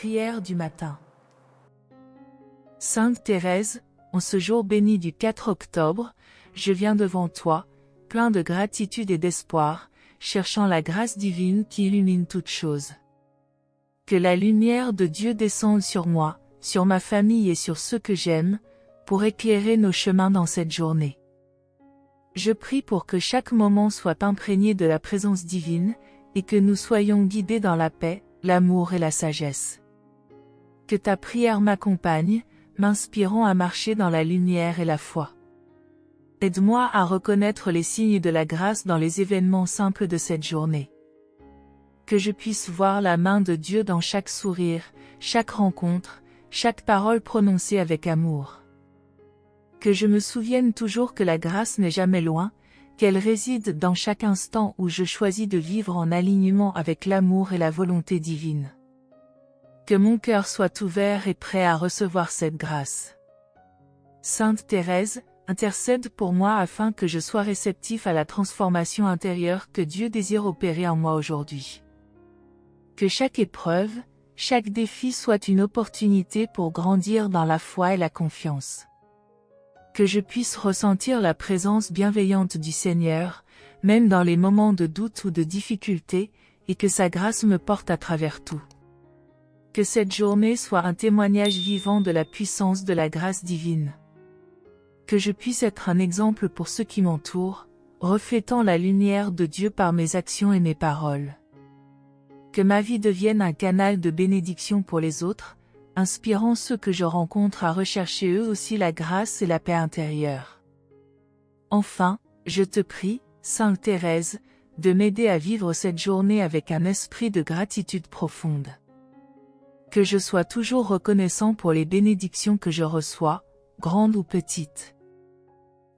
prière du matin. Sainte Thérèse, en ce jour béni du 4 octobre, je viens devant toi, plein de gratitude et d'espoir, cherchant la grâce divine qui illumine toutes choses. Que la lumière de Dieu descende sur moi, sur ma famille et sur ceux que j'aime, pour éclairer nos chemins dans cette journée. Je prie pour que chaque moment soit imprégné de la présence divine, et que nous soyons guidés dans la paix, l'amour et la sagesse. Que ta prière m'accompagne, m'inspirant à marcher dans la lumière et la foi. Aide-moi à reconnaître les signes de la grâce dans les événements simples de cette journée. Que je puisse voir la main de Dieu dans chaque sourire, chaque rencontre, chaque parole prononcée avec amour. Que je me souvienne toujours que la grâce n'est jamais loin, qu'elle réside dans chaque instant où je choisis de vivre en alignement avec l'amour et la volonté divine. Que mon cœur soit ouvert et prêt à recevoir cette grâce. Sainte Thérèse, intercède pour moi afin que je sois réceptif à la transformation intérieure que Dieu désire opérer en moi aujourd'hui. Que chaque épreuve, chaque défi soit une opportunité pour grandir dans la foi et la confiance. Que je puisse ressentir la présence bienveillante du Seigneur, même dans les moments de doute ou de difficulté, et que sa grâce me porte à travers tout. Que cette journée soit un témoignage vivant de la puissance de la grâce divine. Que je puisse être un exemple pour ceux qui m'entourent, reflétant la lumière de Dieu par mes actions et mes paroles. Que ma vie devienne un canal de bénédiction pour les autres, inspirant ceux que je rencontre à rechercher eux aussi la grâce et la paix intérieure. Enfin, je te prie, Sainte Thérèse, de m'aider à vivre cette journée avec un esprit de gratitude profonde. Que je sois toujours reconnaissant pour les bénédictions que je reçois, grandes ou petites.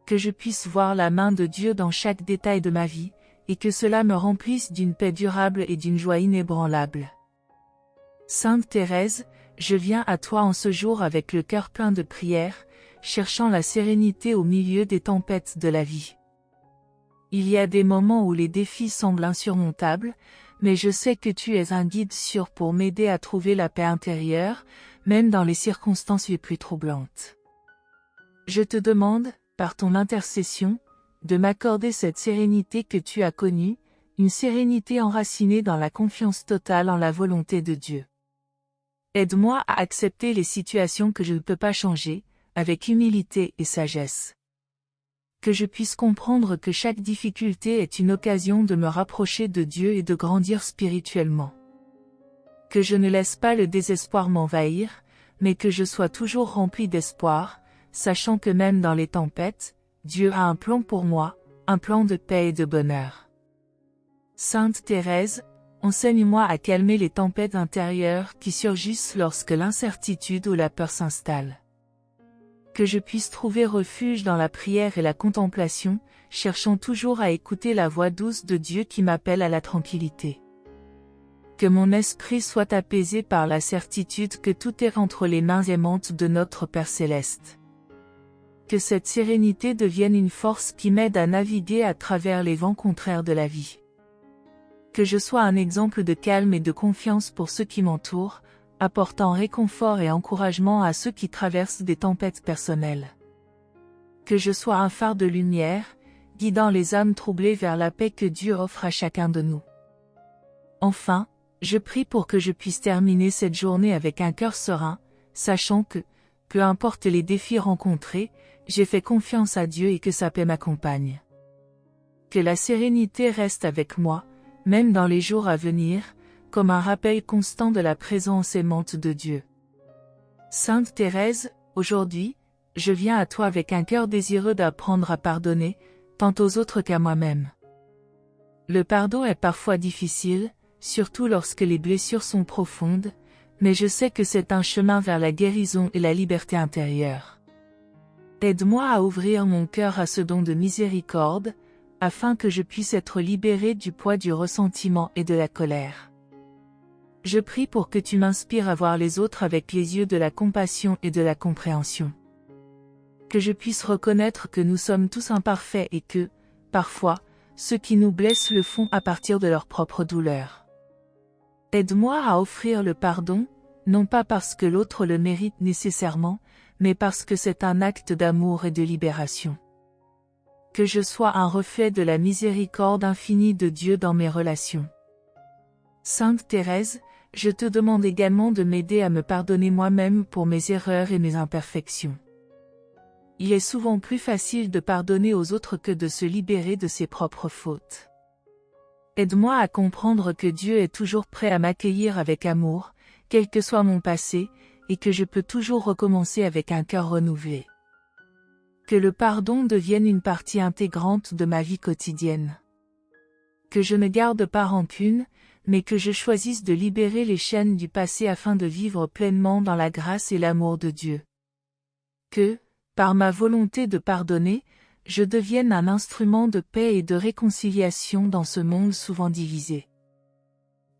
Que je puisse voir la main de Dieu dans chaque détail de ma vie, et que cela me remplisse d'une paix durable et d'une joie inébranlable. Sainte Thérèse, je viens à toi en ce jour avec le cœur plein de prière, cherchant la sérénité au milieu des tempêtes de la vie. Il y a des moments où les défis semblent insurmontables, mais je sais que tu es un guide sûr pour m'aider à trouver la paix intérieure, même dans les circonstances les plus troublantes. Je te demande, par ton intercession, de m'accorder cette sérénité que tu as connue, une sérénité enracinée dans la confiance totale en la volonté de Dieu. Aide-moi à accepter les situations que je ne peux pas changer, avec humilité et sagesse. Que je puisse comprendre que chaque difficulté est une occasion de me rapprocher de Dieu et de grandir spirituellement. Que je ne laisse pas le désespoir m'envahir, mais que je sois toujours rempli d'espoir, sachant que même dans les tempêtes, Dieu a un plan pour moi, un plan de paix et de bonheur. Sainte Thérèse, enseigne-moi à calmer les tempêtes intérieures qui surgissent lorsque l'incertitude ou la peur s'installe. Que je puisse trouver refuge dans la prière et la contemplation, cherchant toujours à écouter la voix douce de Dieu qui m'appelle à la tranquillité. Que mon esprit soit apaisé par la certitude que tout est entre les mains aimantes de notre Père Céleste. Que cette sérénité devienne une force qui m'aide à naviguer à travers les vents contraires de la vie. Que je sois un exemple de calme et de confiance pour ceux qui m'entourent, apportant réconfort et encouragement à ceux qui traversent des tempêtes personnelles. Que je sois un phare de lumière, guidant les âmes troublées vers la paix que Dieu offre à chacun de nous. Enfin, je prie pour que je puisse terminer cette journée avec un cœur serein, sachant que, peu importe les défis rencontrés, j'ai fait confiance à Dieu et que sa paix m'accompagne. Que la sérénité reste avec moi, même dans les jours à venir, comme un rappel constant de la présence aimante de Dieu. Sainte Thérèse, aujourd'hui, je viens à toi avec un cœur désireux d'apprendre à pardonner, tant aux autres qu'à moi-même. Le pardon est parfois difficile, surtout lorsque les blessures sont profondes, mais je sais que c'est un chemin vers la guérison et la liberté intérieure. Aide-moi à ouvrir mon cœur à ce don de miséricorde, afin que je puisse être libéré du poids du ressentiment et de la colère. Je prie pour que tu m'inspires à voir les autres avec les yeux de la compassion et de la compréhension. Que je puisse reconnaître que nous sommes tous imparfaits et que, parfois, ceux qui nous blessent le font à partir de leur propre douleur. Aide-moi à offrir le pardon, non pas parce que l'autre le mérite nécessairement, mais parce que c'est un acte d'amour et de libération. Que je sois un reflet de la miséricorde infinie de Dieu dans mes relations. Sainte Thérèse, je te demande également de m'aider à me pardonner moi-même pour mes erreurs et mes imperfections. Il est souvent plus facile de pardonner aux autres que de se libérer de ses propres fautes. Aide-moi à comprendre que Dieu est toujours prêt à m'accueillir avec amour, quel que soit mon passé, et que je peux toujours recommencer avec un cœur renouvelé. Que le pardon devienne une partie intégrante de ma vie quotidienne. Que je ne garde pas rancune, mais que je choisisse de libérer les chaînes du passé afin de vivre pleinement dans la grâce et l'amour de Dieu. Que, par ma volonté de pardonner, je devienne un instrument de paix et de réconciliation dans ce monde souvent divisé.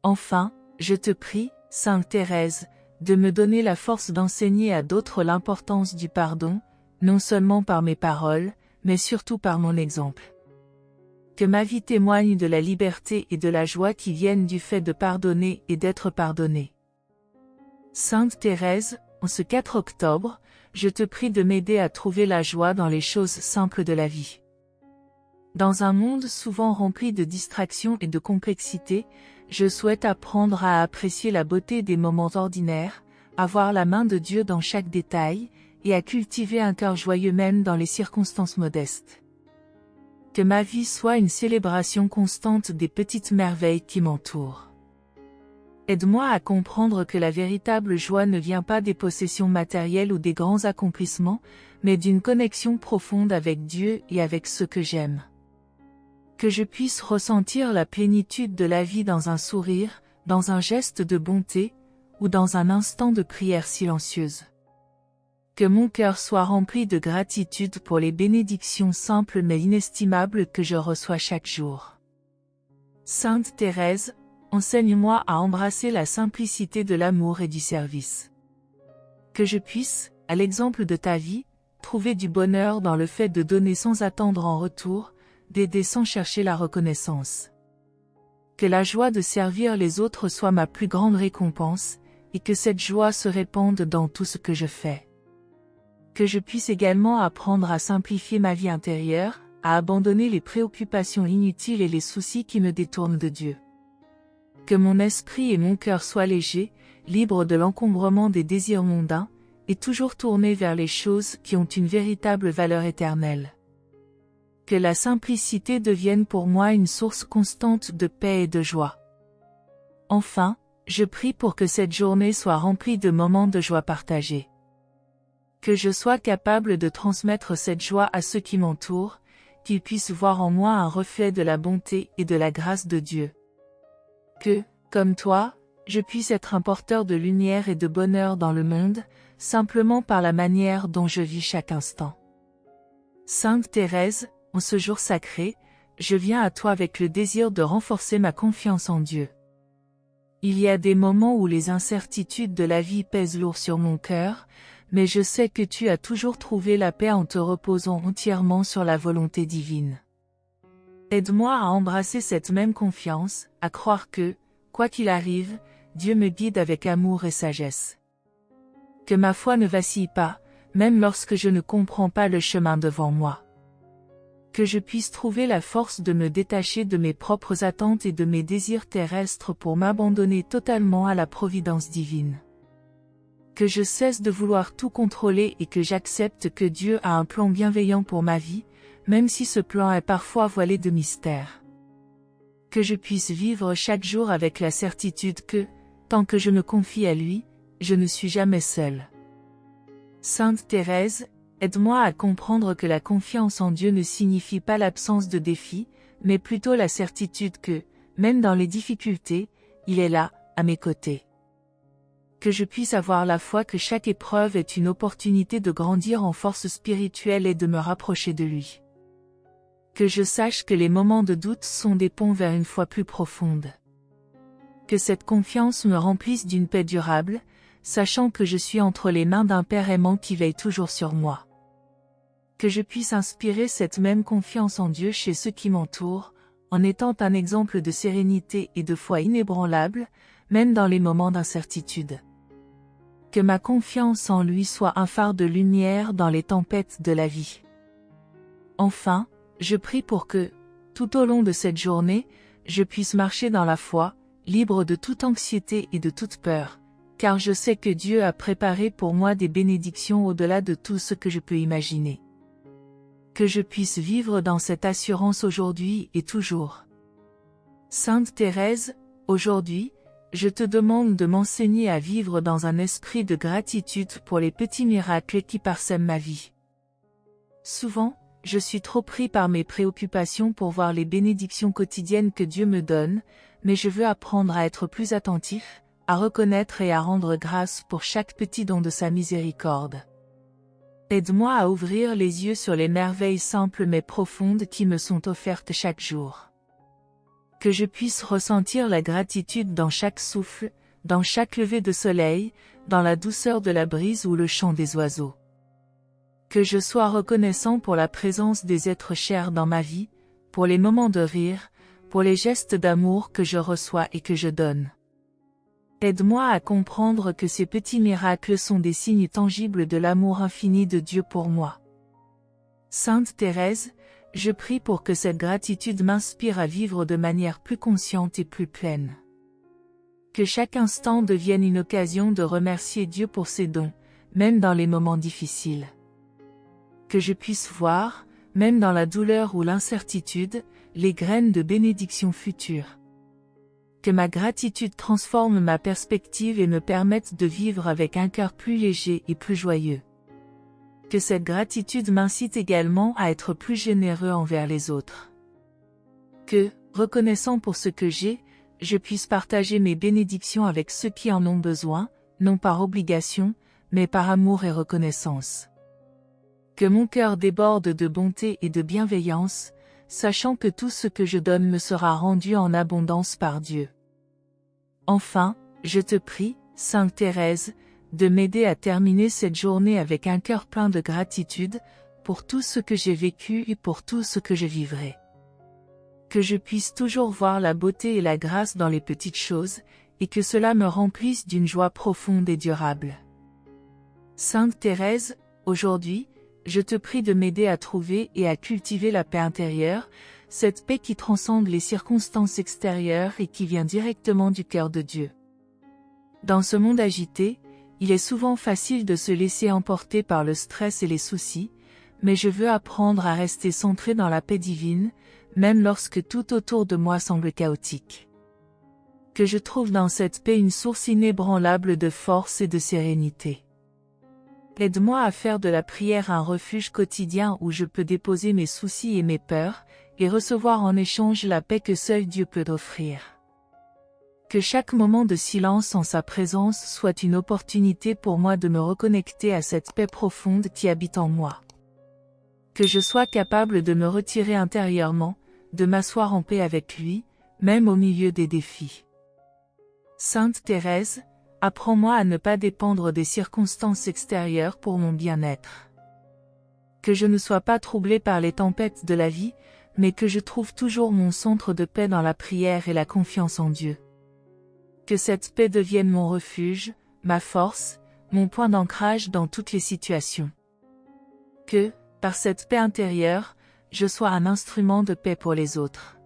Enfin, je te prie, Sainte Thérèse, de me donner la force d'enseigner à d'autres l'importance du pardon, non seulement par mes paroles, mais surtout par mon exemple. Que ma vie témoigne de la liberté et de la joie qui viennent du fait de pardonner et d'être pardonné. Sainte Thérèse, en ce 4 octobre, je te prie de m'aider à trouver la joie dans les choses simples de la vie. Dans un monde souvent rempli de distractions et de complexité, je souhaite apprendre à apprécier la beauté des moments ordinaires, à voir la main de Dieu dans chaque détail, et à cultiver un cœur joyeux même dans les circonstances modestes. Que ma vie soit une célébration constante des petites merveilles qui m'entourent. Aide-moi à comprendre que la véritable joie ne vient pas des possessions matérielles ou des grands accomplissements, mais d'une connexion profonde avec Dieu et avec ceux que j'aime. Que je puisse ressentir la plénitude de la vie dans un sourire, dans un geste de bonté, ou dans un instant de prière silencieuse. Que mon cœur soit rempli de gratitude pour les bénédictions simples mais inestimables que je reçois chaque jour. Sainte Thérèse, enseigne-moi à embrasser la simplicité de l'amour et du service. Que je puisse, à l'exemple de ta vie, trouver du bonheur dans le fait de donner sans attendre en retour, d'aider sans chercher la reconnaissance. Que la joie de servir les autres soit ma plus grande récompense, et que cette joie se répande dans tout ce que je fais. Que je puisse également apprendre à simplifier ma vie intérieure, à abandonner les préoccupations inutiles et les soucis qui me détournent de Dieu. Que mon esprit et mon cœur soient légers, libres de l'encombrement des désirs mondains, et toujours tournés vers les choses qui ont une véritable valeur éternelle. Que la simplicité devienne pour moi une source constante de paix et de joie. Enfin, je prie pour que cette journée soit remplie de moments de joie partagés. Que je sois capable de transmettre cette joie à ceux qui m'entourent, qu'ils puissent voir en moi un reflet de la bonté et de la grâce de Dieu. Que, comme toi, je puisse être un porteur de lumière et de bonheur dans le monde, simplement par la manière dont je vis chaque instant. Sainte Thérèse, en ce jour sacré, je viens à toi avec le désir de renforcer ma confiance en Dieu. Il y a des moments où les incertitudes de la vie pèsent lourd sur mon cœur, mais je sais que tu as toujours trouvé la paix en te reposant entièrement sur la volonté divine. Aide-moi à embrasser cette même confiance, à croire que, quoi qu'il arrive, Dieu me guide avec amour et sagesse. Que ma foi ne vacille pas, même lorsque je ne comprends pas le chemin devant moi. Que je puisse trouver la force de me détacher de mes propres attentes et de mes désirs terrestres pour m'abandonner totalement à la providence divine. Que je cesse de vouloir tout contrôler et que j'accepte que Dieu a un plan bienveillant pour ma vie, même si ce plan est parfois voilé de mystère. Que je puisse vivre chaque jour avec la certitude que, tant que je me confie à lui, je ne suis jamais seule. Sainte Thérèse, aide-moi à comprendre que la confiance en Dieu ne signifie pas l'absence de défis, mais plutôt la certitude que, même dans les difficultés, il est là, à mes côtés. Que je puisse avoir la foi que chaque épreuve est une opportunité de grandir en force spirituelle et de me rapprocher de lui. Que je sache que les moments de doute sont des ponts vers une foi plus profonde. Que cette confiance me remplisse d'une paix durable, sachant que je suis entre les mains d'un Père aimant qui veille toujours sur moi. Que je puisse inspirer cette même confiance en Dieu chez ceux qui m'entourent, en étant un exemple de sérénité et de foi inébranlable, même dans les moments d'incertitude. Que ma confiance en lui soit un phare de lumière dans les tempêtes de la vie. Enfin, je prie pour que, tout au long de cette journée, je puisse marcher dans la foi, libre de toute anxiété et de toute peur, car je sais que Dieu a préparé pour moi des bénédictions au-delà de tout ce que je peux imaginer. Que je puisse vivre dans cette assurance aujourd'hui et toujours. Sainte Thérèse, aujourd'hui, je te demande de m'enseigner à vivre dans un esprit de gratitude pour les petits miracles qui parsèment ma vie. Souvent, je suis trop pris par mes préoccupations pour voir les bénédictions quotidiennes que Dieu me donne, mais je veux apprendre à être plus attentif, à reconnaître et à rendre grâce pour chaque petit don de sa miséricorde. Aide-moi à ouvrir les yeux sur les merveilles simples mais profondes qui me sont offertes chaque jour. Que je puisse ressentir la gratitude dans chaque souffle, dans chaque lever de soleil, dans la douceur de la brise ou le chant des oiseaux. Que je sois reconnaissant pour la présence des êtres chers dans ma vie, pour les moments de rire, pour les gestes d'amour que je reçois et que je donne. Aide-moi à comprendre que ces petits miracles sont des signes tangibles de l'amour infini de Dieu pour moi. Sainte Thérèse, je prie pour que cette gratitude m'inspire à vivre de manière plus consciente et plus pleine. Que chaque instant devienne une occasion de remercier Dieu pour ses dons, même dans les moments difficiles. Que je puisse voir, même dans la douleur ou l'incertitude, les graines de bénédiction future. Que ma gratitude transforme ma perspective et me permette de vivre avec un cœur plus léger et plus joyeux. Que cette gratitude m'incite également à être plus généreux envers les autres. Que, reconnaissant pour ce que j'ai, je puisse partager mes bénédictions avec ceux qui en ont besoin, non par obligation, mais par amour et reconnaissance. Que mon cœur déborde de bonté et de bienveillance, sachant que tout ce que je donne me sera rendu en abondance par Dieu. Enfin, je te prie, Sainte Thérèse, de m'aider à terminer cette journée avec un cœur plein de gratitude, pour tout ce que j'ai vécu et pour tout ce que je vivrai. Que je puisse toujours voir la beauté et la grâce dans les petites choses, et que cela me remplisse d'une joie profonde et durable. Sainte Thérèse, aujourd'hui, je te prie de m'aider à trouver et à cultiver la paix intérieure, cette paix qui transcende les circonstances extérieures et qui vient directement du cœur de Dieu. Dans ce monde agité, il est souvent facile de se laisser emporter par le stress et les soucis, mais je veux apprendre à rester centré dans la paix divine, même lorsque tout autour de moi semble chaotique. Que je trouve dans cette paix une source inébranlable de force et de sérénité. Aide-moi à faire de la prière un refuge quotidien où je peux déposer mes soucis et mes peurs, et recevoir en échange la paix que seul Dieu peut offrir. Que chaque moment de silence en sa présence soit une opportunité pour moi de me reconnecter à cette paix profonde qui habite en moi. Que je sois capable de me retirer intérieurement, de m'asseoir en paix avec lui, même au milieu des défis. Sainte Thérèse, apprends-moi à ne pas dépendre des circonstances extérieures pour mon bien-être. Que je ne sois pas troublé par les tempêtes de la vie, mais que je trouve toujours mon centre de paix dans la prière et la confiance en Dieu. Que cette paix devienne mon refuge, ma force, mon point d'ancrage dans toutes les situations. Que, par cette paix intérieure, je sois un instrument de paix pour les autres.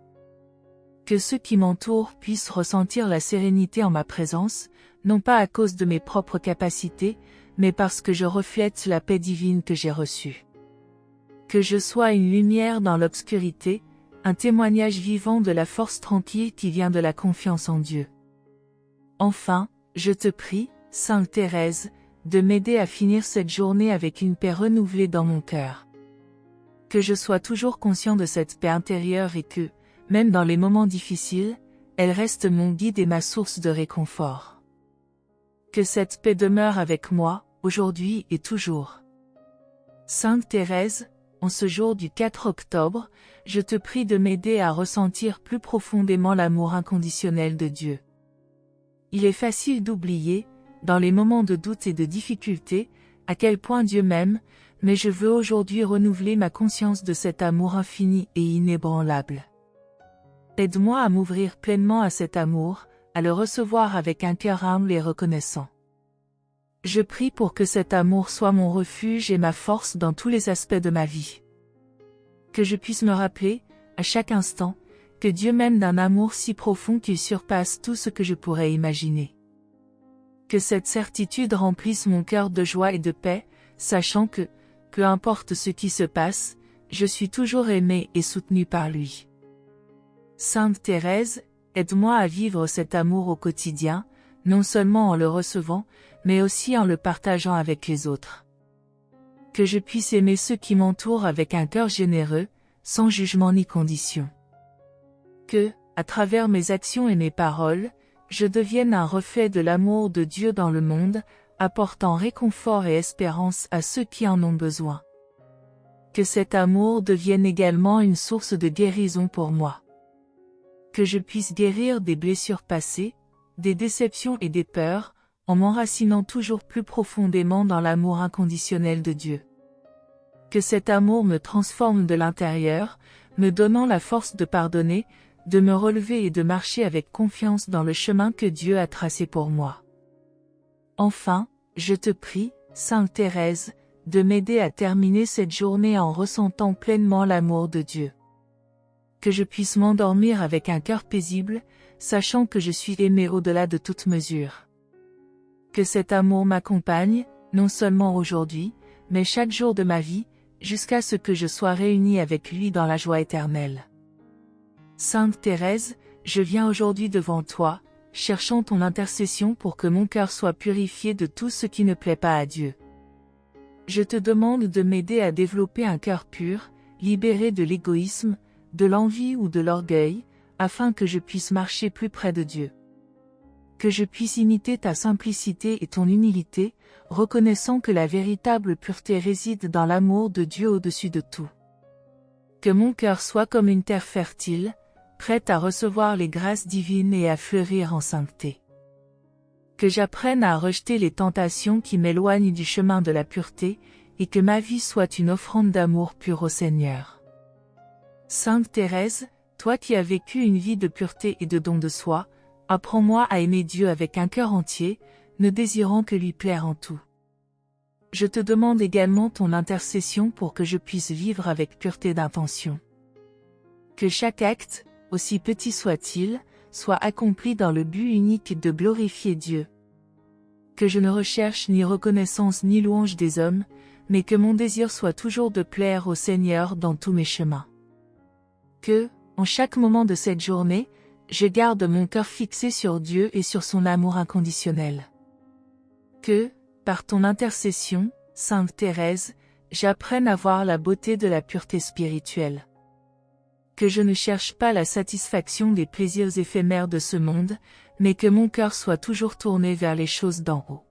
Que ceux qui m'entourent puissent ressentir la sérénité en ma présence, non pas à cause de mes propres capacités, mais parce que je reflète la paix divine que j'ai reçue. Que je sois une lumière dans l'obscurité, un témoignage vivant de la force tranquille qui vient de la confiance en Dieu. Enfin, je te prie, Sainte Thérèse, de m'aider à finir cette journée avec une paix renouvelée dans mon cœur. Que je sois toujours conscient de cette paix intérieure et que, même dans les moments difficiles, elle reste mon guide et ma source de réconfort. Que cette paix demeure avec moi, aujourd'hui et toujours. Sainte Thérèse, en ce jour du 4 octobre, je te prie de m'aider à ressentir plus profondément l'amour inconditionnel de Dieu. Il est facile d'oublier, dans les moments de doute et de difficulté, à quel point Dieu m'aime, mais je veux aujourd'hui renouveler ma conscience de cet amour infini et inébranlable. Aide-moi à m'ouvrir pleinement à cet amour, à le recevoir avec un cœur humble et reconnaissant. Je prie pour que cet amour soit mon refuge et ma force dans tous les aspects de ma vie. Que je puisse me rappeler, à chaque instant, que Dieu m'aime d'un amour si profond qu'il surpasse tout ce que je pourrais imaginer. Que cette certitude remplisse mon cœur de joie et de paix, sachant que, peu importe ce qui se passe, je suis toujours aimé et soutenu par lui. Sainte Thérèse, aide-moi à vivre cet amour au quotidien, non seulement en le recevant, mais aussi en le partageant avec les autres. Que je puisse aimer ceux qui m'entourent avec un cœur généreux, sans jugement ni condition. Que, à travers mes actions et mes paroles, je devienne un reflet de l'amour de Dieu dans le monde, apportant réconfort et espérance à ceux qui en ont besoin. Que cet amour devienne également une source de guérison pour moi. Que je puisse guérir des blessures passées, des déceptions et des peurs, en m'enracinant toujours plus profondément dans l'amour inconditionnel de Dieu. Que cet amour me transforme de l'intérieur, me donnant la force de pardonner, de me relever et de marcher avec confiance dans le chemin que Dieu a tracé pour moi. Enfin, je te prie, Sainte Thérèse, de m'aider à terminer cette journée en ressentant pleinement l'amour de Dieu. Que je puisse m'endormir avec un cœur paisible, sachant que je suis aimé au-delà de toute mesure. Que cet amour m'accompagne, non seulement aujourd'hui, mais chaque jour de ma vie, jusqu'à ce que je sois réuni avec lui dans la joie éternelle. Sainte Thérèse, je viens aujourd'hui devant toi, cherchant ton intercession pour que mon cœur soit purifié de tout ce qui ne plaît pas à Dieu. Je te demande de m'aider à développer un cœur pur, libéré de l'égoïsme, de l'envie ou de l'orgueil, afin que je puisse marcher plus près de Dieu. Que je puisse imiter ta simplicité et ton humilité, reconnaissant que la véritable pureté réside dans l'amour de Dieu au-dessus de tout. Que mon cœur soit comme une terre fertile, prête à recevoir les grâces divines et à fleurir en sainteté. Que j'apprenne à rejeter les tentations qui m'éloignent du chemin de la pureté, et que ma vie soit une offrande d'amour pur au Seigneur. Sainte Thérèse, toi qui as vécu une vie de pureté et de don de soi, apprends-moi à aimer Dieu avec un cœur entier, ne désirant que lui plaire en tout. Je te demande également ton intercession pour que je puisse vivre avec pureté d'intention. Que chaque acte, aussi petit soit-il, soit accompli dans le but unique de glorifier Dieu. Que je ne recherche ni reconnaissance ni louange des hommes, mais que mon désir soit toujours de plaire au Seigneur dans tous mes chemins. Que, en chaque moment de cette journée, je garde mon cœur fixé sur Dieu et sur son amour inconditionnel. Que, par ton intercession, Sainte Thérèse, j'apprenne à voir la beauté de la pureté spirituelle. Que je ne cherche pas la satisfaction des plaisirs éphémères de ce monde, mais que mon cœur soit toujours tourné vers les choses d'en haut.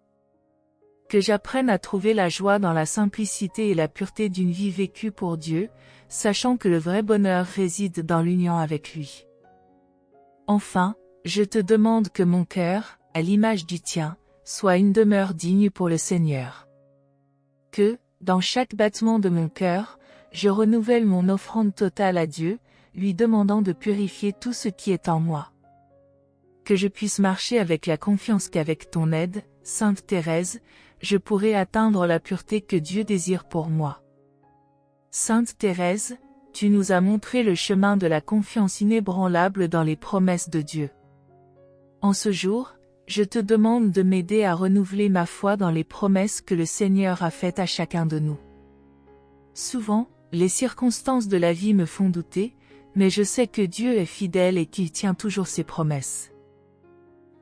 Que j'apprenne à trouver la joie dans la simplicité et la pureté d'une vie vécue pour Dieu, sachant que le vrai bonheur réside dans l'union avec lui. Enfin, je te demande que mon cœur, à l'image du tien, soit une demeure digne pour le Seigneur. Que, dans chaque battement de mon cœur, je renouvelle mon offrande totale à Dieu, lui demandant de purifier tout ce qui est en moi. Que je puisse marcher avec la confiance qu'avec ton aide, Sainte Thérèse, je pourrai atteindre la pureté que Dieu désire pour moi. Sainte Thérèse, tu nous as montré le chemin de la confiance inébranlable dans les promesses de Dieu. En ce jour, je te demande de m'aider à renouveler ma foi dans les promesses que le Seigneur a faites à chacun de nous. Souvent, les circonstances de la vie me font douter, mais je sais que Dieu est fidèle et qu'il tient toujours ses promesses.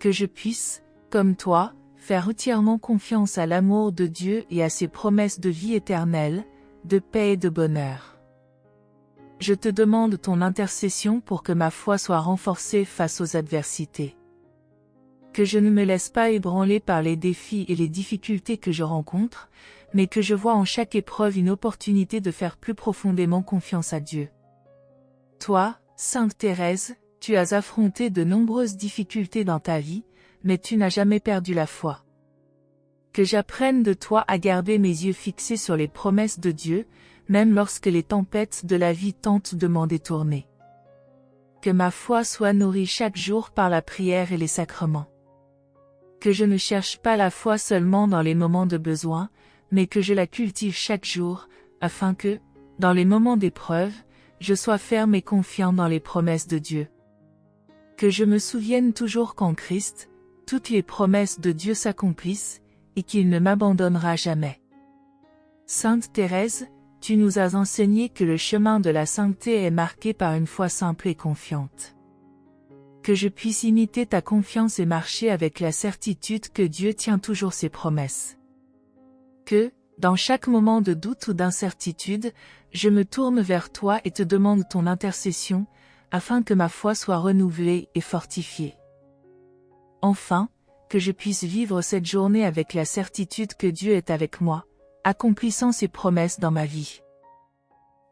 Que je puisse, comme toi, faire entièrement confiance à l'amour de Dieu et à ses promesses de vie éternelle, de paix et de bonheur. Je te demande ton intercession pour que ma foi soit renforcée face aux adversités. Que je ne me laisse pas ébranler par les défis et les difficultés que je rencontre, mais que je vois en chaque épreuve une opportunité de faire plus profondément confiance à Dieu. Toi, Sainte Thérèse, tu as affronté de nombreuses difficultés dans ta vie, mais tu n'as jamais perdu la foi. Que j'apprenne de toi à garder mes yeux fixés sur les promesses de Dieu, même lorsque les tempêtes de la vie tentent de m'en détourner. Que ma foi soit nourrie chaque jour par la prière et les sacrements. Que je ne cherche pas la foi seulement dans les moments de besoin, mais que je la cultive chaque jour, afin que, dans les moments d'épreuve, je sois ferme et confiant dans les promesses de Dieu. Que je me souvienne toujours qu'en Christ, toutes les promesses de Dieu s'accomplissent, et qu'il ne m'abandonnera jamais. Sainte Thérèse, tu nous as enseigné que le chemin de la sainteté est marqué par une foi simple et confiante. Que je puisse imiter ta confiance et marcher avec la certitude que Dieu tient toujours ses promesses. Que, dans chaque moment de doute ou d'incertitude, je me tourne vers toi et te demande ton intercession, afin que ma foi soit renouvelée et fortifiée. Enfin, que je puisse vivre cette journée avec la certitude que Dieu est avec moi, accomplissant ses promesses dans ma vie.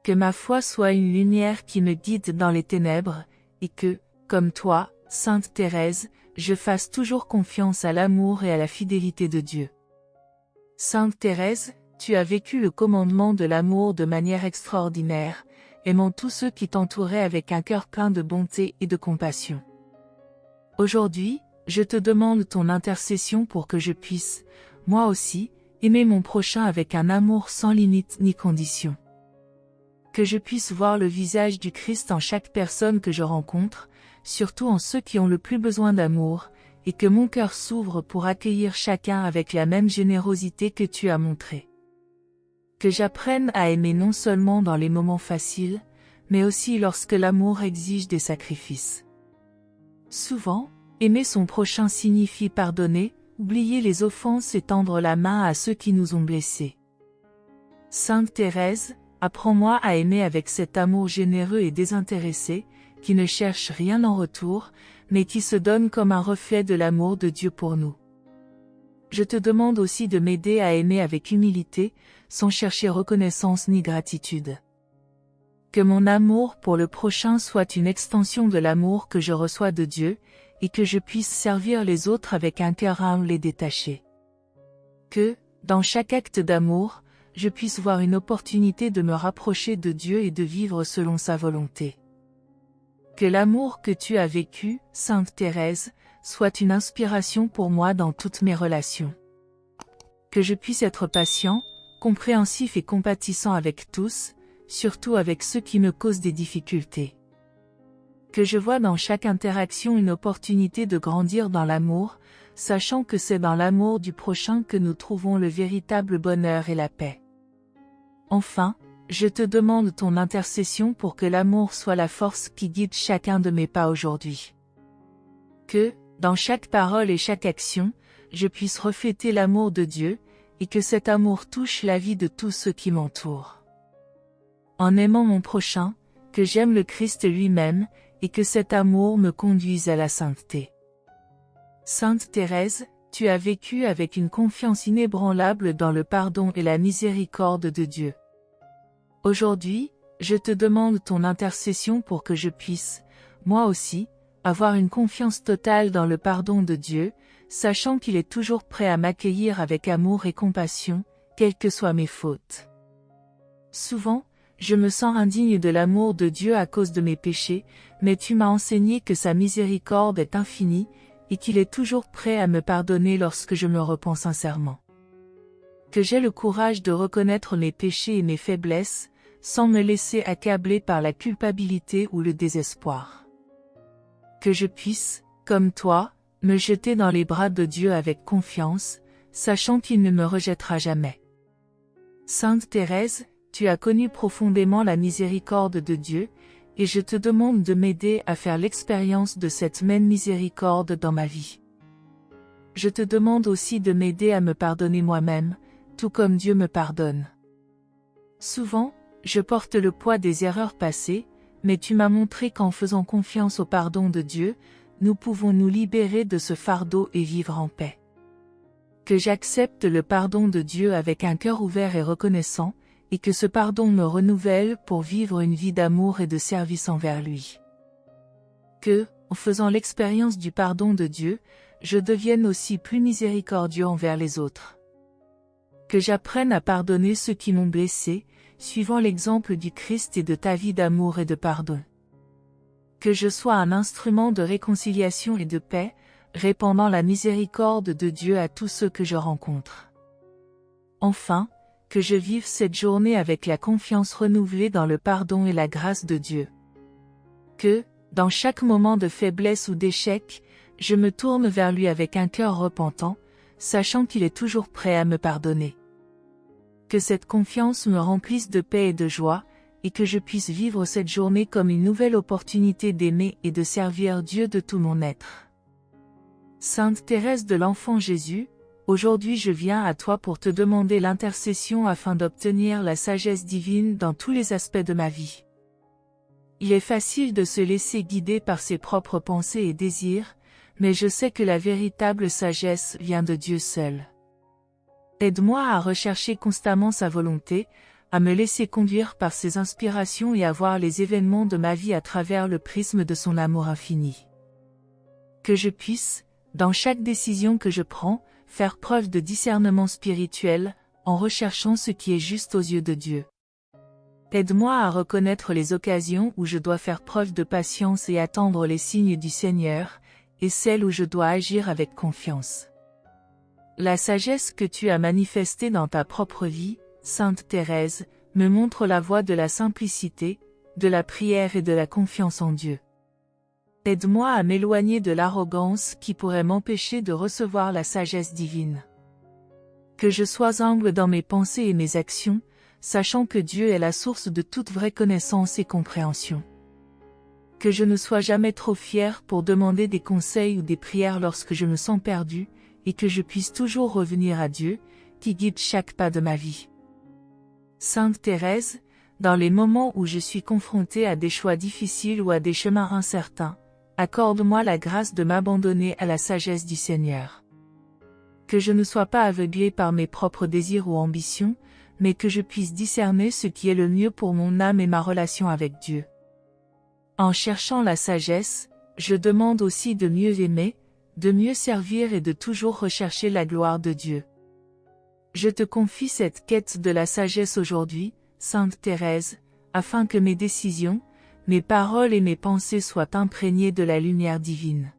Que ma foi soit une lumière qui me guide dans les ténèbres, et que, comme toi, Sainte Thérèse, je fasse toujours confiance à l'amour et à la fidélité de Dieu. Sainte Thérèse, tu as vécu le commandement de l'amour de manière extraordinaire, aimant tous ceux qui t'entouraient avec un cœur plein de bonté et de compassion. Aujourd'hui, je te demande ton intercession pour que je puisse, moi aussi, aimer mon prochain avec un amour sans limite ni condition. Que je puisse voir le visage du Christ en chaque personne que je rencontre, surtout en ceux qui ont le plus besoin d'amour, et que mon cœur s'ouvre pour accueillir chacun avec la même générosité que tu as montrée. Que j'apprenne à aimer non seulement dans les moments faciles, mais aussi lorsque l'amour exige des sacrifices. Souvent, aimer son prochain signifie pardonner, oublier les offenses et tendre la main à ceux qui nous ont blessés. Sainte Thérèse, apprends-moi à aimer avec cet amour généreux et désintéressé, qui ne cherche rien en retour, mais qui se donne comme un reflet de l'amour de Dieu pour nous. Je te demande aussi de m'aider à aimer avec humilité, sans chercher reconnaissance ni gratitude. Que mon amour pour le prochain soit une extension de l'amour que je reçois de Dieu, et que je puisse servir les autres avec un cœur humble et détaché. Que, dans chaque acte d'amour, je puisse voir une opportunité de me rapprocher de Dieu et de vivre selon sa volonté. Que l'amour que tu as vécu, Sainte Thérèse, soit une inspiration pour moi dans toutes mes relations. Que je puisse être patient, compréhensif et compatissant avec tous, surtout avec ceux qui me causent des difficultés. Que je vois dans chaque interaction une opportunité de grandir dans l'amour, sachant que c'est dans l'amour du prochain que nous trouvons le véritable bonheur et la paix. Enfin, je te demande ton intercession pour que l'amour soit la force qui guide chacun de mes pas aujourd'hui. Que, dans chaque parole et chaque action, je puisse refléter l'amour de Dieu, et que cet amour touche la vie de tous ceux qui m'entourent. En aimant mon prochain, que j'aime le Christ lui-même, et que cet amour me conduise à la sainteté. Sainte Thérèse, tu as vécu avec une confiance inébranlable dans le pardon et la miséricorde de Dieu. Aujourd'hui, je te demande ton intercession pour que je puisse, moi aussi, avoir une confiance totale dans le pardon de Dieu, sachant qu'il est toujours prêt à m'accueillir avec amour et compassion, quelles que soient mes fautes. Souvent, je me sens indigne de l'amour de Dieu à cause de mes péchés, mais tu m'as enseigné que sa miséricorde est infinie, et qu'il est toujours prêt à me pardonner lorsque je me repens sincèrement. Que j'ai le courage de reconnaître mes péchés et mes faiblesses, sans me laisser accabler par la culpabilité ou le désespoir. Que je puisse, comme toi, me jeter dans les bras de Dieu avec confiance, sachant qu'il ne me rejettera jamais. Sainte Thérèse, tu as connu profondément la miséricorde de Dieu, et je te demande de m'aider à faire l'expérience de cette même miséricorde dans ma vie. Je te demande aussi de m'aider à me pardonner moi-même, tout comme Dieu me pardonne. Souvent, je porte le poids des erreurs passées, mais tu m'as montré qu'en faisant confiance au pardon de Dieu, nous pouvons nous libérer de ce fardeau et vivre en paix. Que j'accepte le pardon de Dieu avec un cœur ouvert et reconnaissant, et que ce pardon me renouvelle pour vivre une vie d'amour et de service envers lui. Que, en faisant l'expérience du pardon de Dieu, je devienne aussi plus miséricordieux envers les autres. Que j'apprenne à pardonner ceux qui m'ont blessé, suivant l'exemple du Christ et de ta vie d'amour et de pardon. Que je sois un instrument de réconciliation et de paix, répandant la miséricorde de Dieu à tous ceux que je rencontre. Enfin, que je vive cette journée avec la confiance renouvelée dans le pardon et la grâce de Dieu. Que, dans chaque moment de faiblesse ou d'échec, je me tourne vers lui avec un cœur repentant, sachant qu'il est toujours prêt à me pardonner. Que cette confiance me remplisse de paix et de joie, et que je puisse vivre cette journée comme une nouvelle opportunité d'aimer et de servir Dieu de tout mon être. Sainte Thérèse de l'Enfant Jésus, aujourd'hui je viens à toi pour te demander l'intercession afin d'obtenir la sagesse divine dans tous les aspects de ma vie. Il est facile de se laisser guider par ses propres pensées et désirs, mais je sais que la véritable sagesse vient de Dieu seul. Aide-moi à rechercher constamment sa volonté, à me laisser conduire par ses inspirations et à voir les événements de ma vie à travers le prisme de son amour infini. Que je puisse, dans chaque décision que je prends, faire preuve de discernement spirituel, en recherchant ce qui est juste aux yeux de Dieu. Aide-moi à reconnaître les occasions où je dois faire preuve de patience et attendre les signes du Seigneur, et celles où je dois agir avec confiance. La sagesse que tu as manifestée dans ta propre vie, Sainte Thérèse, me montre la voie de la simplicité, de la prière et de la confiance en Dieu. Aide-moi à m'éloigner de l'arrogance qui pourrait m'empêcher de recevoir la sagesse divine. Que je sois humble dans mes pensées et mes actions, sachant que Dieu est la source de toute vraie connaissance et compréhension. Que je ne sois jamais trop fier pour demander des conseils ou des prières lorsque je me sens perdu, et que je puisse toujours revenir à Dieu, qui guide chaque pas de ma vie. Sainte Thérèse, dans les moments où je suis confrontée à des choix difficiles ou à des chemins incertains, accorde-moi la grâce de m'abandonner à la sagesse du Seigneur. Que je ne sois pas aveuglée par mes propres désirs ou ambitions, mais que je puisse discerner ce qui est le mieux pour mon âme et ma relation avec Dieu. En cherchant la sagesse, je demande aussi de mieux aimer, de mieux servir et de toujours rechercher la gloire de Dieu. Je te confie cette quête de la sagesse aujourd'hui, Sainte Thérèse, afin que mes décisions, mes paroles et mes pensées soient imprégnées de la lumière divine.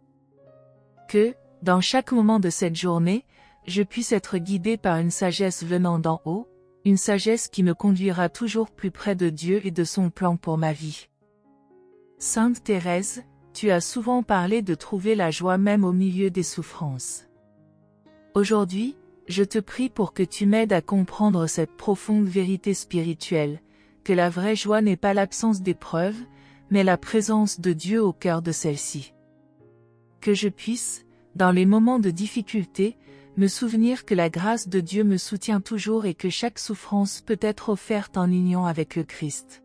Que, dans chaque moment de cette journée, je puisse être guidée par une sagesse venant d'en haut, une sagesse qui me conduira toujours plus près de Dieu et de son plan pour ma vie. Sainte Thérèse, tu as souvent parlé de trouver la joie même au milieu des souffrances. Aujourd'hui, je te prie pour que tu m'aides à comprendre cette profonde vérité spirituelle, que la vraie joie n'est pas l'absence d'épreuves, mais la présence de Dieu au cœur de celle-ci. Que je puisse, dans les moments de difficulté, me souvenir que la grâce de Dieu me soutient toujours et que chaque souffrance peut être offerte en union avec le Christ.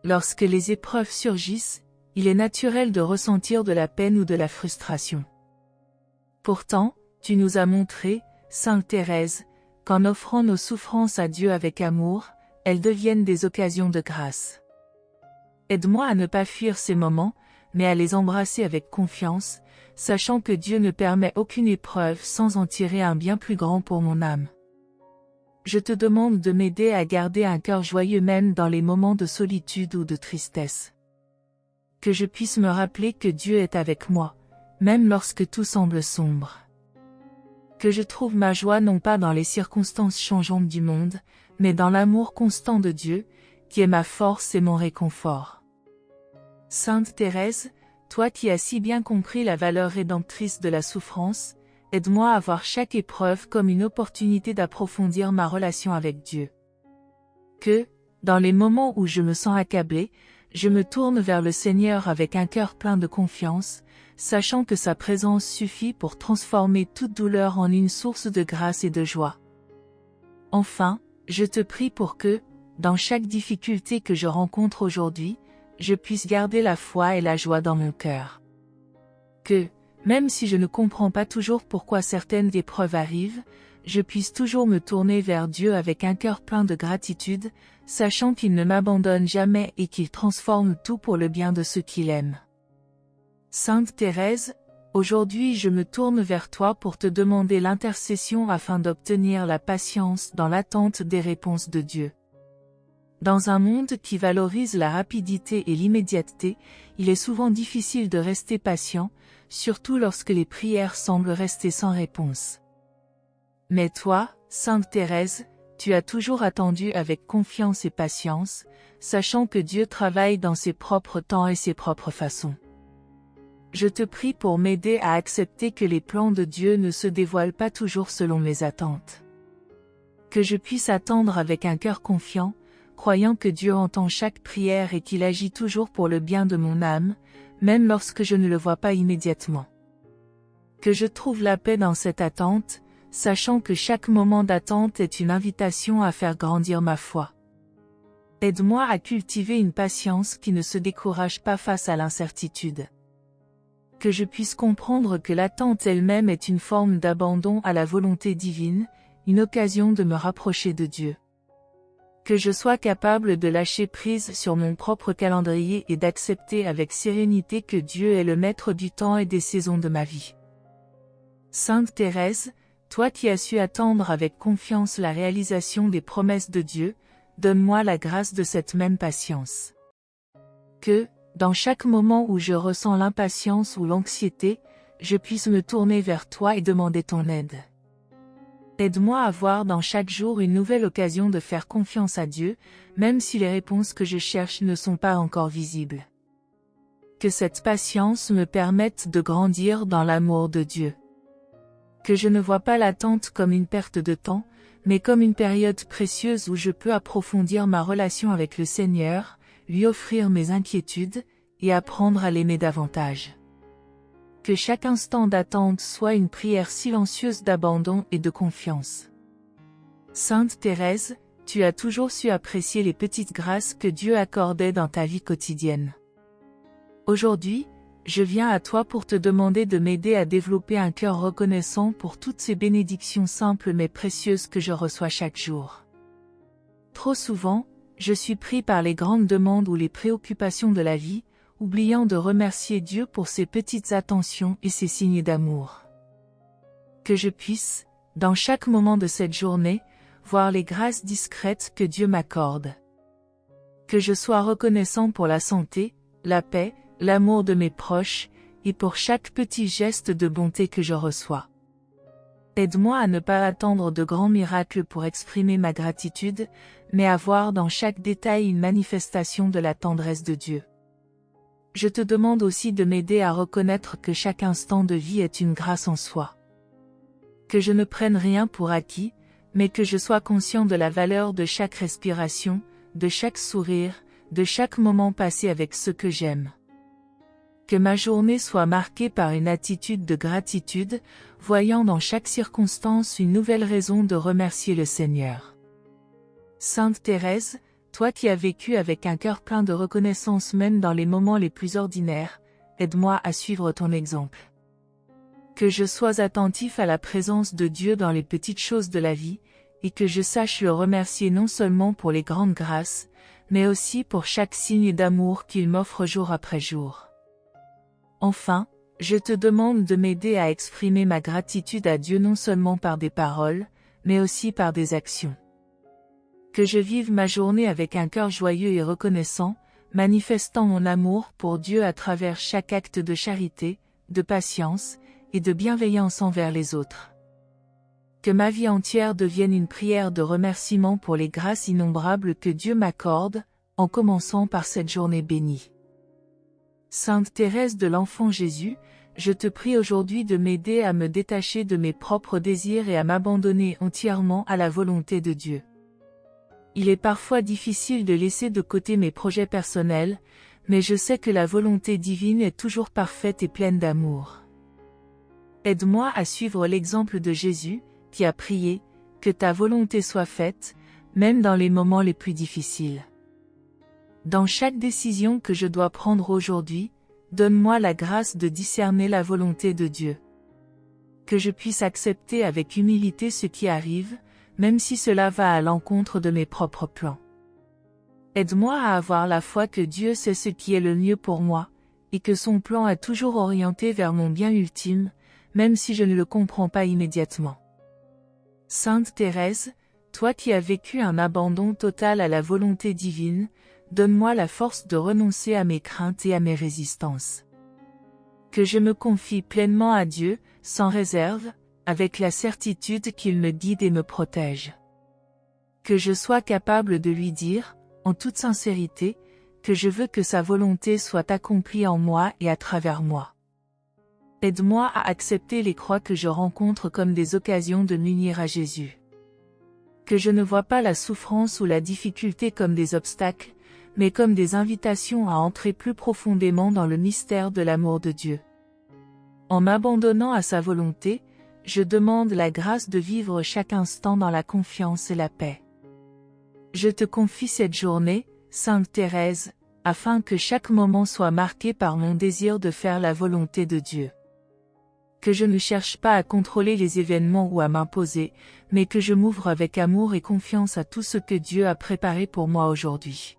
Lorsque les épreuves surgissent, il est naturel de ressentir de la peine ou de la frustration. Pourtant, tu nous as montré, Sainte Thérèse, qu'en offrant nos souffrances à Dieu avec amour, elles deviennent des occasions de grâce. Aide-moi à ne pas fuir ces moments, mais à les embrasser avec confiance, sachant que Dieu ne permet aucune épreuve sans en tirer un bien plus grand pour mon âme. Je te demande de m'aider à garder un cœur joyeux même dans les moments de solitude ou de tristesse. Que je puisse me rappeler que Dieu est avec moi, même lorsque tout semble sombre. Que je trouve ma joie non pas dans les circonstances changeantes du monde, mais dans l'amour constant de Dieu, qui est ma force et mon réconfort. Sainte Thérèse, toi qui as si bien compris la valeur rédemptrice de la souffrance, aide-moi à voir chaque épreuve comme une opportunité d'approfondir ma relation avec Dieu. Que, dans les moments où je me sens accablée, je me tourne vers le Seigneur avec un cœur plein de confiance, sachant que sa présence suffit pour transformer toute douleur en une source de grâce et de joie. Enfin, je te prie pour que, dans chaque difficulté que je rencontre aujourd'hui, je puisse garder la foi et la joie dans mon cœur. Que, même si je ne comprends pas toujours pourquoi certaines épreuves arrivent, je puisse toujours me tourner vers Dieu avec un cœur plein de gratitude, sachant qu'il ne m'abandonne jamais et qu'il transforme tout pour le bien de ceux qu'il aime. Sainte Thérèse, aujourd'hui je me tourne vers toi pour te demander l'intercession afin d'obtenir la patience dans l'attente des réponses de Dieu. Dans un monde qui valorise la rapidité et l'immédiateté, il est souvent difficile de rester patient, surtout lorsque les prières semblent rester sans réponse. Mais toi, Sainte Thérèse, tu as toujours attendu avec confiance et patience, sachant que Dieu travaille dans ses propres temps et ses propres façons. Je te prie pour m'aider à accepter que les plans de Dieu ne se dévoilent pas toujours selon mes attentes. Que je puisse attendre avec un cœur confiant, croyant que Dieu entend chaque prière et qu'il agit toujours pour le bien de mon âme, même lorsque je ne le vois pas immédiatement. Que je trouve la paix dans cette attente, sachant que chaque moment d'attente est une invitation à faire grandir ma foi. Aide-moi à cultiver une patience qui ne se décourage pas face à l'incertitude. Que je puisse comprendre que l'attente elle-même est une forme d'abandon à la volonté divine, une occasion de me rapprocher de Dieu. Que je sois capable de lâcher prise sur mon propre calendrier et d'accepter avec sérénité que Dieu est le maître du temps et des saisons de ma vie. Sainte Thérèse, toi qui as su attendre avec confiance la réalisation des promesses de Dieu, donne-moi la grâce de cette même patience. Que, dans chaque moment où je ressens l'impatience ou l'anxiété, je puisse me tourner vers toi et demander ton aide. Aide-moi à voir dans chaque jour une nouvelle occasion de faire confiance à Dieu, même si les réponses que je cherche ne sont pas encore visibles. Que cette patience me permette de grandir dans l'amour de Dieu. Que je ne vois pas l'attente comme une perte de temps, mais comme une période précieuse où je peux approfondir ma relation avec le Seigneur, lui offrir mes inquiétudes, et apprendre à l'aimer davantage. Que chaque instant d'attente soit une prière silencieuse d'abandon et de confiance. Sainte Thérèse, tu as toujours su apprécier les petites grâces que Dieu accordait dans ta vie quotidienne. Aujourd'hui, je viens à toi pour te demander de m'aider à développer un cœur reconnaissant pour toutes ces bénédictions simples mais précieuses que je reçois chaque jour. Trop souvent, je suis pris par les grandes demandes ou les préoccupations de la vie, oubliant de remercier Dieu pour ses petites attentions et ses signes d'amour. Que je puisse, dans chaque moment de cette journée, voir les grâces discrètes que Dieu m'accorde. Que je sois reconnaissant pour la santé, la paix, l'amour de mes proches, et pour chaque petit geste de bonté que je reçois. Aide-moi à ne pas attendre de grands miracles pour exprimer ma gratitude, mais à voir dans chaque détail une manifestation de la tendresse de Dieu. Je te demande aussi de m'aider à reconnaître que chaque instant de vie est une grâce en soi. Que je ne prenne rien pour acquis, mais que je sois conscient de la valeur de chaque respiration, de chaque sourire, de chaque moment passé avec ceux que j'aime. Que ma journée soit marquée par une attitude de gratitude, voyant dans chaque circonstance une nouvelle raison de remercier le Seigneur. Sainte Thérèse, toi qui as vécu avec un cœur plein de reconnaissance même dans les moments les plus ordinaires, aide-moi à suivre ton exemple. Que je sois attentif à la présence de Dieu dans les petites choses de la vie, et que je sache le remercier non seulement pour les grandes grâces, mais aussi pour chaque signe d'amour qu'il m'offre jour après jour. Enfin, je te demande de m'aider à exprimer ma gratitude à Dieu non seulement par des paroles, mais aussi par des actions. Que je vive ma journée avec un cœur joyeux et reconnaissant, manifestant mon amour pour Dieu à travers chaque acte de charité, de patience, et de bienveillance envers les autres. Que ma vie entière devienne une prière de remerciement pour les grâces innombrables que Dieu m'accorde, en commençant par cette journée bénie. Sainte Thérèse de l'Enfant Jésus, je te prie aujourd'hui de m'aider à me détacher de mes propres désirs et à m'abandonner entièrement à la volonté de Dieu. Il est parfois difficile de laisser de côté mes projets personnels, mais je sais que la volonté divine est toujours parfaite et pleine d'amour. Aide-moi à suivre l'exemple de Jésus, qui a prié, que ta volonté soit faite, même dans les moments les plus difficiles. Dans chaque décision que je dois prendre aujourd'hui, donne-moi la grâce de discerner la volonté de Dieu. Que je puisse accepter avec humilité ce qui arrive, même si cela va à l'encontre de mes propres plans. Aide-moi à avoir la foi que Dieu sait ce qui est le mieux pour moi, et que son plan est toujours orienté vers mon bien ultime, même si je ne le comprends pas immédiatement. Sainte Thérèse, Toi qui as vécu un abandon total à la volonté divine, donne-moi la force de renoncer à mes craintes et à mes résistances. Que je me confie pleinement à Dieu, sans réserve, avec la certitude qu'il me guide et me protège. Que je sois capable de lui dire, en toute sincérité, que je veux que sa volonté soit accomplie en moi et à travers moi. Aide-moi à accepter les croix que je rencontre comme des occasions de m'unir à Jésus. Que je ne vois pas la souffrance ou la difficulté comme des obstacles, mais comme des invitations à entrer plus profondément dans le mystère de l'amour de Dieu. En m'abandonnant à sa volonté, je demande la grâce de vivre chaque instant dans la confiance et la paix. Je te confie cette journée, Sainte Thérèse, afin que chaque moment soit marqué par mon désir de faire la volonté de Dieu. Que je ne cherche pas à contrôler les événements ou à m'imposer, mais que je m'ouvre avec amour et confiance à tout ce que Dieu a préparé pour moi aujourd'hui.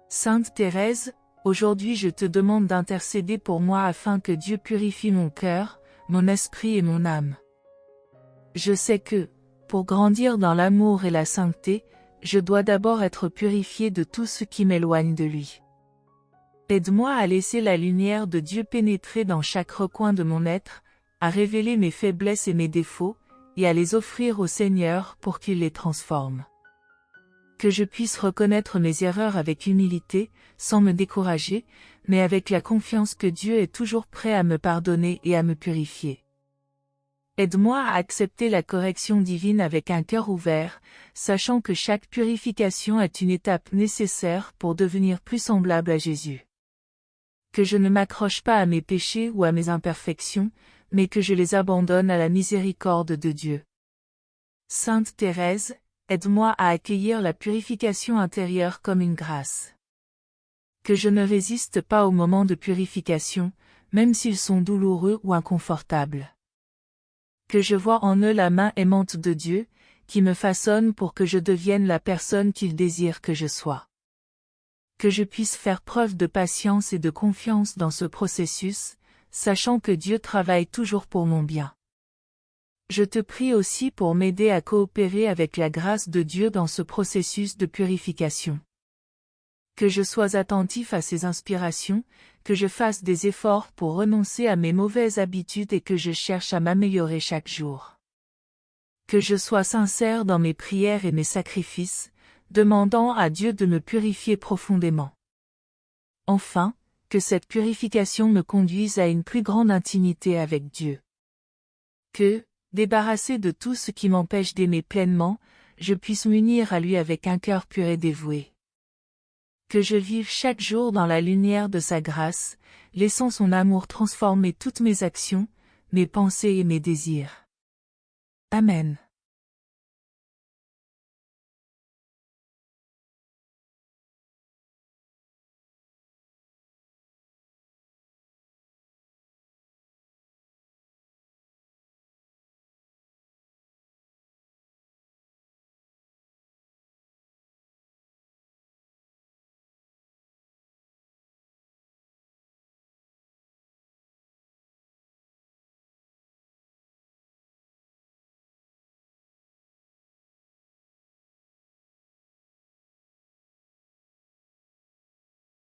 Sainte Thérèse, aujourd'hui je te demande d'intercéder pour moi afin que Dieu purifie mon cœur, mon esprit et mon âme. Je sais que, pour grandir dans l'amour et la sainteté, je dois d'abord être purifié de tout ce qui m'éloigne de lui. Aide-moi à laisser la lumière de Dieu pénétrer dans chaque recoin de mon être, à révéler mes faiblesses et mes défauts, et à les offrir au Seigneur pour qu'il les transforme. Que je puisse reconnaître mes erreurs avec humilité, sans me décourager, mais avec la confiance que Dieu est toujours prêt à me pardonner et à me purifier. Aide-moi à accepter la correction divine avec un cœur ouvert, sachant que chaque purification est une étape nécessaire pour devenir plus semblable à Jésus. Que je ne m'accroche pas à mes péchés ou à mes imperfections, mais que je les abandonne à la miséricorde de Dieu. Sainte Thérèse, aide-moi à accueillir la purification intérieure comme une grâce. Que je ne résiste pas aux moments de purification, même s'ils sont douloureux ou inconfortables. Que je vois en eux la main aimante de Dieu, qui me façonne pour que je devienne la personne qu'il désire que je sois. Que je puisse faire preuve de patience et de confiance dans ce processus, sachant que Dieu travaille toujours pour mon bien. Je te prie aussi pour m'aider à coopérer avec la grâce de Dieu dans ce processus de purification. Que je sois attentif à ses inspirations, que je fasse des efforts pour renoncer à mes mauvaises habitudes et que je cherche à m'améliorer chaque jour. Que je sois sincère dans mes prières et mes sacrifices, demandant à Dieu de me purifier profondément. Enfin, que cette purification me conduise à une plus grande intimité avec Dieu. Que, débarrassé de tout ce qui m'empêche d'aimer pleinement, je puisse m'unir à lui avec un cœur pur et dévoué. Que je vive chaque jour dans la lumière de sa grâce, laissant son amour transformer toutes mes actions, mes pensées et mes désirs. Amen.